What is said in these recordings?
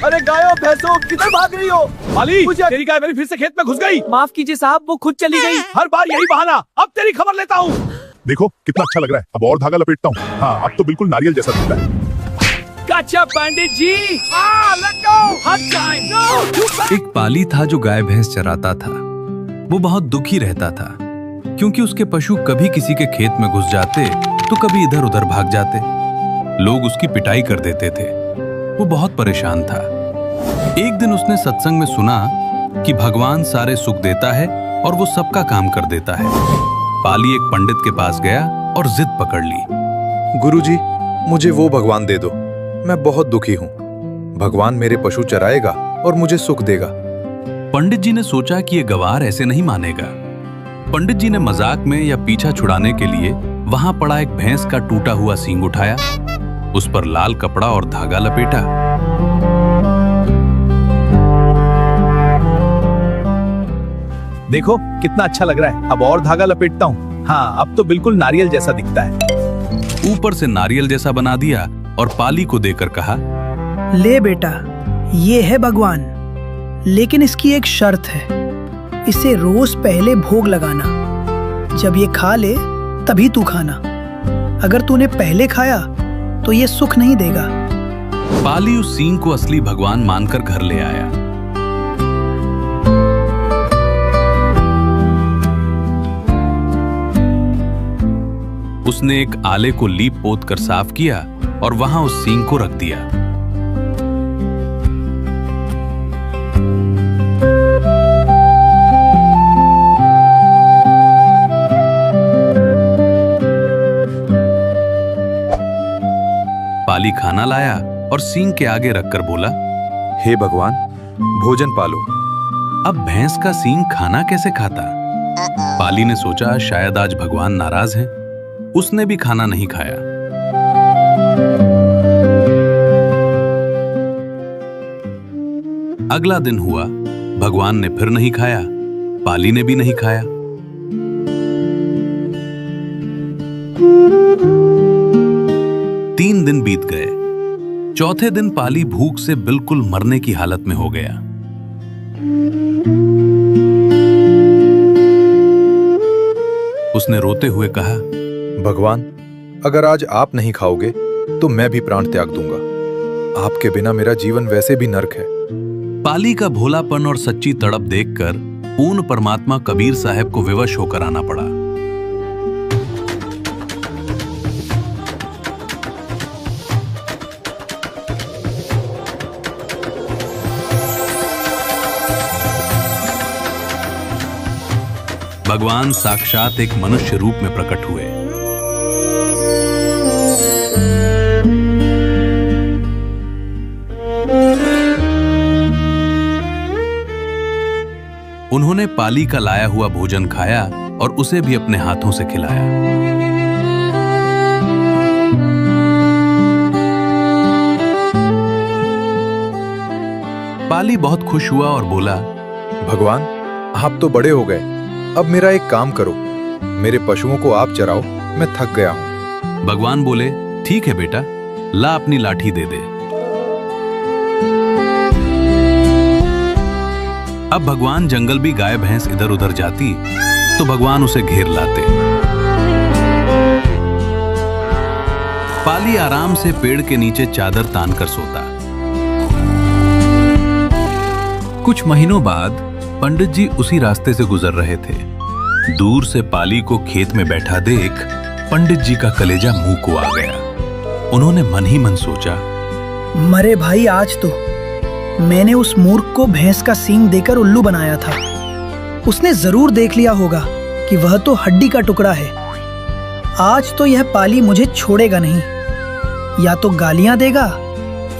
अरे गायों भैंसों किधर भाग रही हो? पाली, तेरी गाय मेरी फिर से खेत में घुस गई। माफ कीजिए साहब, वो खुद चली गई। हर बार यही बहाना। अब तेरी खबर लेता हूँ। देखो कितना अच्छा लग रहा है। अब और धागा लपेटता हूँ। हाँ, अब तो बिल्कुल नारियल जैसा दिखता है। गच्चा पंडित जी। Let go. हट जाए। नो। एक पाली था जो गाय भैंस चराता था। वो बहुत दुखी रहता था क्योंकि उसके पशु कभी किसी के खेत में घुस जाते तो कभी इधर उधर भाग जाते। लोग उसकी पिटाई कर देते थे। वो बहुत परेशान था। एक दिन उसने सत्संग में सुना कि भगवान सारे सुख देता है और वो सबका काम कर देता है। पाली एक पंडित के पास गया और जिद पकड़ ली। गुरुजी, मुझे वो भगवान दे दो। मैं बहुत दुखी हूँ। भगवान मेरे पशु चराएगा और मुझे सुख देगा। पंडित जी ने सोचा कि ये गवार ऐसे नहीं मानेगा। पंडित जी ने मजाक में या पीछा छुड़ाने के लिए वहां पड़ा एक भैंस का टूटा हुआ सींग उठाया, उस पर लाल कपड़ा और धागा लपेटा। देखो कितना अच्छा लग रहा है। अब और धागा लपेटता हूँ। हाँ, अब तो बिल्कुल नारियल जैसा दिखता है। ऊपर से नारियल जैसा बना दिया और पाली को देकर कहा, ले बेटा, ये है भगवान, लेकिन इसकी एक शर्त है। इसे रोज पहले भोग लगाना। जब ये खा ले तभी तू खाना। अगर तूने पहले खाया तो ये सुख नहीं देगा। पाली उस सींग को असली भगवान मानकर घर ले आया। उसने एक आले को लीप पोत कर साफ किया और वहां उस सींग को रख दिया। पाली खाना लाया और सींग के आगे रखकर बोला, हे भगवान, भोजन पालो। अब भैंस का सींग खाना कैसे खाता? पाली ने सोचा शायद आज भगवान नाराज हैं। उसने भी खाना नहीं खाया। अगला दिन हुआ, भगवान ने फिर नहीं खाया, पाली ने भी नहीं खाया। तीन दिन बीत गए। चौथे दिन पाली भूख से बिल्कुल मरने की हालत में हो गया। उसने रोते हुए कहा, भगवान, अगर आज आप नहीं खाओगे तो मैं भी प्राण त्याग दूंगा। आपके बिना मेरा जीवन वैसे भी नर्क है। पाली का भोलापन और सच्ची तड़प देखकर पूर्ण परमात्मा कबीर साहब को विवश होकर आना पड़ा। भगवान साक्षात एक मनुष्य रूप में प्रकट हुए। उन्होंने पाली का लाया हुआ भोजन खाया और उसे भी अपने हाथों से खिलाया। पाली बहुत खुश हुआ और बोला, भगवान, आप तो बड़े हो गए। अब मेरा एक काम करो, मेरे पशुओं को आप चराओ, मैं थक गया हूं। भगवान बोले, ठीक है बेटा, ला अपनी लाठी दे दे। अब भगवान जंगल भी गाय भैंस इधर उधर जाती तो भगवान उसे घेर लाते। पाली आराम से पेड़ के नीचे चादर तान कर सोता। कुछ महीनों बाद पंडित जी उसी रास्ते से गुजर रहे थे। दूर से पाली को खेत में बैठा देख पंडित जी का कलेजा मुंह को आ गया। उन्होंने मन ही मन सोचा, मरे भाई, आज तो मैंने उस मूर्ख को भैंस का सींग देकर उल्लू बनाया था। उसने जरूर देख लिया होगा कि वह तो हड्डी का टुकड़ा है। आज तो यह पाली मुझे छोड़ेगा नहीं। या तो गालियां देगा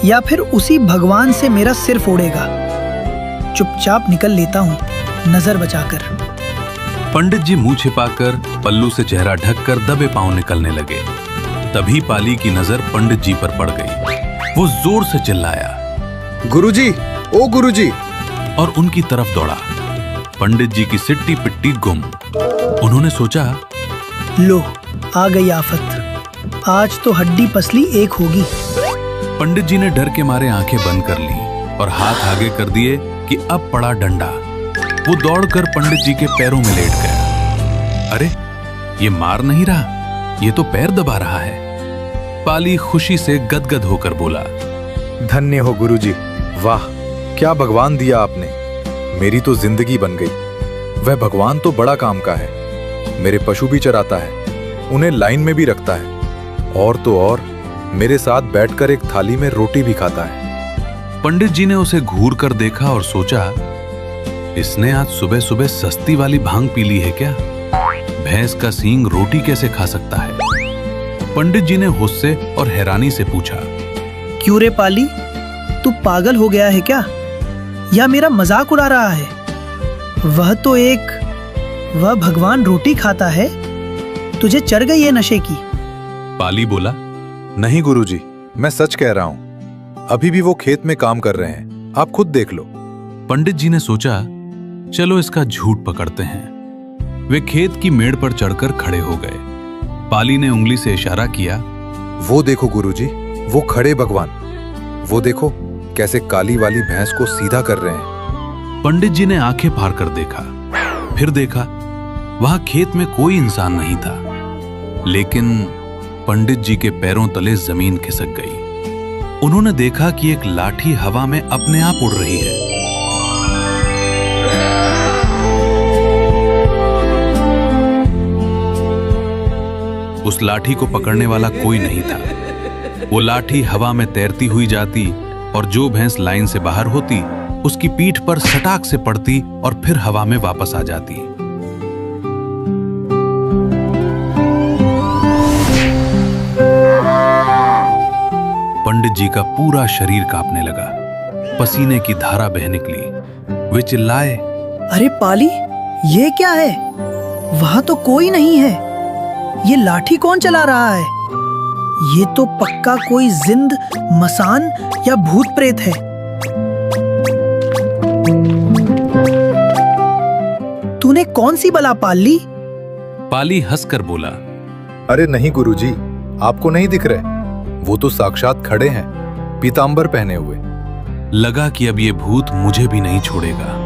या फिर उसी भगवान से मेरा सिर फोड़ेगा। चुपचाप निकल लेता हूँ, नजर बचाकर। पंडित जी मुंह छिपाकर पल्लू से चेहरा ढककर दबे पांव निकलने लगे। तभी पाली की नजर पंडित जी पर पड़ गई। वो जोर से चिल्लाया, गुरुजी, ओ गुरुजी! और उनकी तरफ दौड़ा। पंडित जी की सिट्टी पिट्टी गुम। उन्होंने सोचा, लो, आ गई आफत। आज तो हड्डी पसली एक होगी। पंडित जी ने डर के मारे आंखें बंद कर ली। और हाथ आगे कर दिए कि अब पड़ा डंडा। वो दौड़कर पंडित जी के पैरों में लेट गया। अरे, ये मार नहीं रहा, ये तो पैर दबा रहा है। पाली खुशी से गदगद होकर बोला, धन्य हो गुरुजी, वाह क्या भगवान दिया आपने, मेरी तो जिंदगी बन गई। वह भगवान तो बड़ा काम का है, मेरे पशु भी चराता है, उन्हें लाइन में भी रखता है, और तो और मेरे साथ बैठकर एक थाली में रोटी भी खाता है। पंडित जी ने उसे घूर कर देखा और सोचा, इसने आज सुबह सुबह सस्ती वाली भांग पी ली है क्या? भैंस का सींग रोटी कैसे खा सकता है? पंडित जी ने गुस्से और हैरानी से पूछा, क्यों रे पाली, तू पागल हो गया है क्या, या मेरा मजाक उड़ा रहा है? वह भगवान रोटी खाता है, तुझे चढ़ गई है नशे की। पाली बोला, नहीं गुरुजी, मैं सच कह रहा हूं, अभी भी वो खेत में काम कर रहे हैं, आप खुद देख लो। पंडित जी ने सोचा, चलो इसका झूठ पकड़ते हैं। वे खेत की मेड़ पर चढ़कर खड़े हो गए। पाली ने उंगली से इशारा किया, वो देखो गुरुजी, वो खड़े भगवान, वो देखो कैसे काली वाली भैंस को सीधा कर रहे हैं। पंडित जी ने आंखें फाड़ कर देखा, फिर देखा वहां खेत में कोई इंसान नहीं था, लेकिन पंडित जी के पैरों तले जमीन खिसक गई। उन्होंने देखा कि एक लाठी हवा में अपने आप उड़ रही है। उस लाठी को पकड़ने वाला कोई नहीं था। वो लाठी हवा में तैरती हुई जाती और जो भैंस लाइन से बाहर होती उसकी पीठ पर सटाक से पड़ती और फिर हवा में वापस आ जाती। पंडित जी का पूरा शरीर कांपने लगा, पसीने की धारा बह निकली। वे चिल्लाए, अरे पाली, ये क्या है? वहां तो कोई नहीं है, ये लाठी कौन चला रहा है? ये तो पक्का कोई जिंद, मसान या भूत प्रेत है। तूने कौन सी बला पाल ली? पाली हंसकर बोला, अरे नहीं गुरुजी, आपको नहीं दिख रहे, वो तो साक्षात खड़े हैं, पीतांबर पहने हुए। लगा कि अब ये भूत मुझे भी नहीं छोड़ेगा।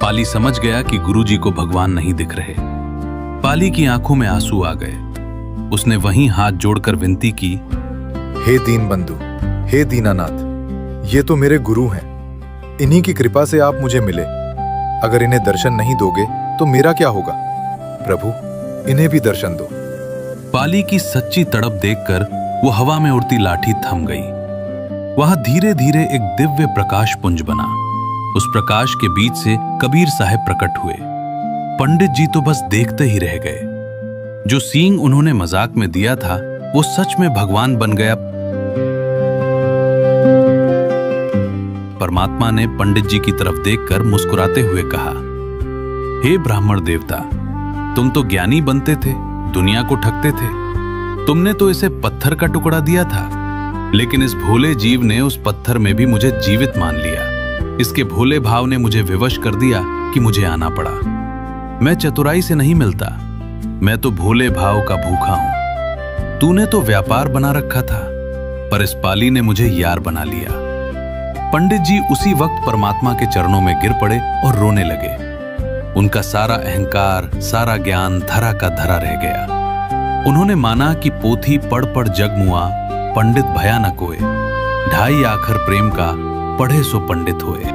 पाली समझ गया कि गुरुजी को भगवान नहीं दिख रहे। पाली की आंखों में आंसू आ गए। उसने वहीं हाथ जोड़कर विनती की, हे दीन बंधु, हे दीनानाथ, ये तो मेरे गुरु हैं, इन्हीं की कृपा से आप मुझे मिले। अगर इन्हें दर्शन नहीं दोगे तो मेरा क्या होगा? प्रभु, इन्हें भी दर्शन दो। पाली की सच्ची तड़प देखकर वो हवा में उड़ती लाठी थम गई। वहां धीरे धीरे एक दिव्य प्रकाश पुंज बना। उस प्रकाश के बीच से कबीर साहब प्रकट हुए। पंडित जी तो बस देखते ही रह गए। जो सींग उन्होंने मजाक में दिया था वो सच में भगवान बन गया। परमात्मा ने पंडित जी की तरफ देखकर मुस्कुराते हुए कहा, हे ब्राह्मण देवता, तुम तो ज्ञानी बनते थे, दुनिया को ठगते थे। तुमने तो इसे पत्थर का टुकड़ा दिया था, लेकिन इस भोले जीव ने उस पत्थर में भी मुझे जीवित मान लिया। इसके भोले भाव ने मुझे विवश कर दिया कि मुझे आना पड़ा। मैं चतुराई से नहीं मिलता, मैं तो भोले भाव का भूखा हूं। तूने तो व्यापार बना रखा था, पर इस पाली ने मुझे यार बना लिया। पंडित जी उसी वक्त परमात्मा के चरणों में गिर पड़े और रोने लगे। उनका सारा अहंकार, सारा ज्ञान धरा का धरा रह गया। उन्होंने माना कि पोथी पढ़ पढ़ जग मुआ, पंडित भया न कोय। ढाई आखर प्रेम का, पढ़े सो पंडित होए।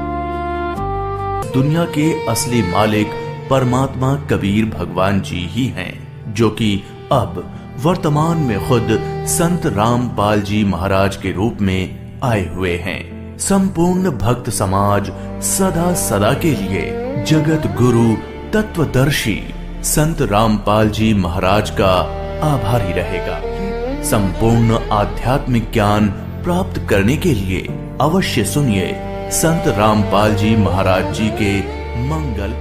दुनिया के असली मालिक परमात्मा कबीर भगवान जी ही हैं, जो कि अब वर्तमान में खुद संत रामपाल जी महाराज के रूप में आए हुए हैं। संपूर्ण भक्त समाज सदा सदा के लिए जगत गुरु तत्वदर्शी संत रामपाल जी महाराज का आभारी रहेगा। संपूर्ण आध्यात्मिक ज्ञान प्राप्त करने के लिए अवश्य सुनिए संत रामपाल जी महाराज जी के मंगल